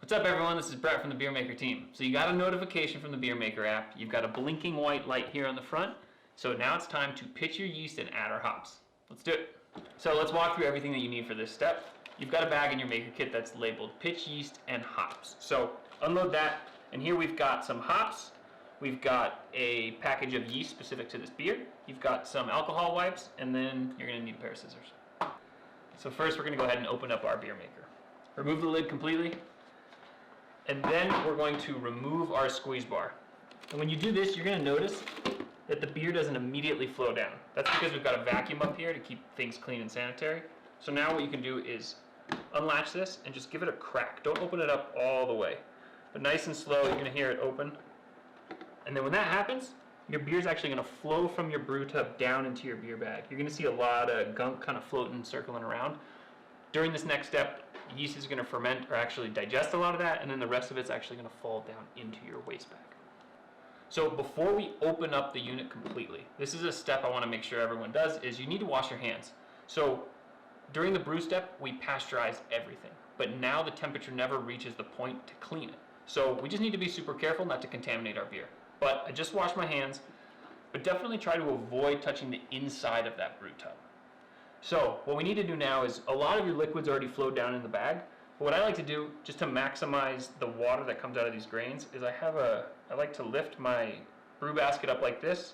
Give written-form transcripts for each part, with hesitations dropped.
What's up everyone, this is Brett from the BEERMKR team. So you got a notification from the BEERMKR app, you've got a blinking white light here on the front, so now it's time to pitch your yeast and add our hops. Let's do it. So let's walk through everything that you need for this step. You've got a bag in your maker kit that's labeled pitch yeast and hops. So unload that, and here we've got some hops, we've got a package of yeast specific to this beer, you've got some alcohol wipes, and then you're going to need a pair of scissors. So first we're going to go ahead and open up our BEERMKR. Remove the lid completely. And then we're going to remove our squeeze bar. And when you do this, you're going to notice that the beer doesn't immediately flow down. That's because we've got a vacuum up here to keep things clean and sanitary. So now what you can do is unlatch this and just give it a crack. Don't open it up all the way. But nice and slow, you're going to hear it open. And then when that happens, your beer is actually going to flow from your brew tub down into your beer bag. You're going to see a lot of gunk kind of floating, circling around. During this next step, yeast is going to ferment or actually digest a lot of that, and then the rest of it's actually going to fall down into your waste bag. So before we open up the unit completely, this is a step I want to make sure everyone does, is you need to wash your hands. So during the brew step, we pasteurize everything, but now the temperature never reaches the point to clean it. So we just need to be super careful not to contaminate our beer. But I just washed my hands, but definitely try to avoid touching the inside of that brew tub. So what we need to do now is, a lot of your liquids already flowed down in the bag, but what I like to do, just to maximize the water that comes out of these grains, is I like to lift my brew basket up like this,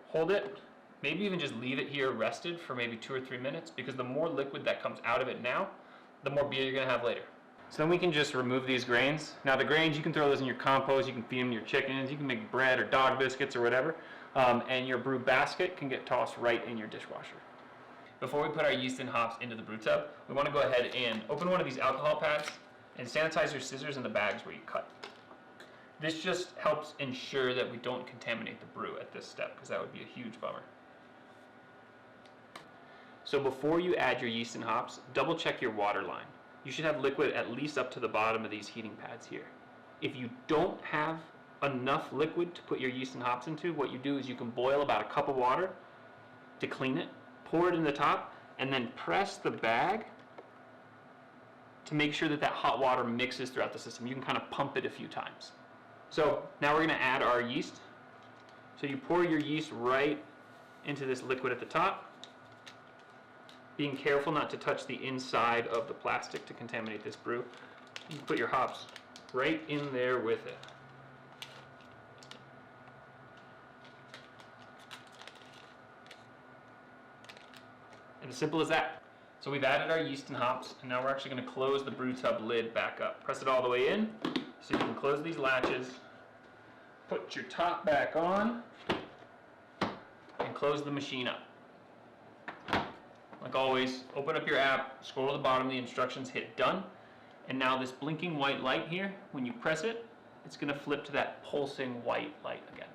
hold it, maybe even just leave it here rested for maybe 2 or 3 minutes, because the more liquid that comes out of it now, the more beer you're going to have later. So then we can just remove these grains. Now the grains, you can throw those in your compost, you can feed them to your chickens, you can make bread or dog biscuits or whatever, and your brew basket can get tossed right in your dishwasher. Before we put our yeast and hops into the brew tub, we want to go ahead and open one of these alcohol pads and sanitize your scissors in the bags where you cut. This just helps ensure that we don't contaminate the brew at this step, because that would be a huge bummer. So before you add your yeast and hops, double check your water line. You should have liquid at least up to the bottom of these heating pads here. If you don't have enough liquid to put your yeast and hops into, what you do is you can boil about a cup of water to clean it, pour it in the top, and then press the bag to make sure that that hot water mixes throughout the system. You can kind of pump it a few times. So now we're going to add our yeast. So you pour your yeast right into this liquid at the top, being careful not to touch the inside of the plastic to contaminate this brew. You put your hops right in there with it. And as simple as that. So we've added our yeast and hops, and now we're actually going to close the brew tub lid back up. Press it all the way in, so you can close these latches, put your top back on, and close the machine up. Like always, open up your app, scroll to the bottom of the instructions, hit done, and now this blinking white light here, when you press it, it's going to flip to that pulsing white light again.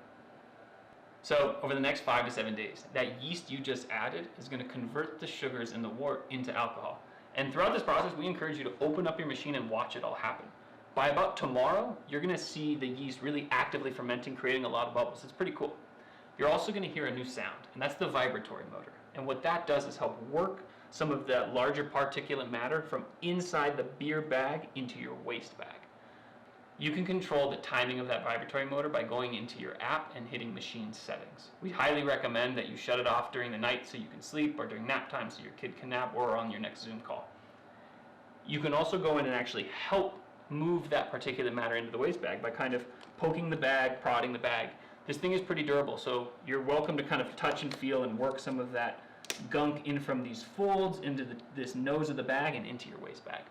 So over the next 5 to 7 days, that yeast you just added is going to convert the sugars in the wort into alcohol. And throughout this process, we encourage you to open up your machine and watch it all happen. By about tomorrow, you're going to see the yeast really actively fermenting, creating a lot of bubbles. It's pretty cool. You're also going to hear a new sound, and that's the vibratory motor. And what that does is help work some of that larger particulate matter from inside the beer bag into your waste bag. You can control the timing of that vibratory motor by going into your app and hitting machine settings. We highly recommend that you shut it off during the night so you can sleep, or during nap time so your kid can nap, or on your next Zoom call. You can also go in and actually help move that particulate matter into the waste bag by kind of poking the bag, prodding the bag. This thing is pretty durable, so you're welcome to kind of touch and feel and work some of that gunk in from these folds into this nose of the bag and into your waste bag.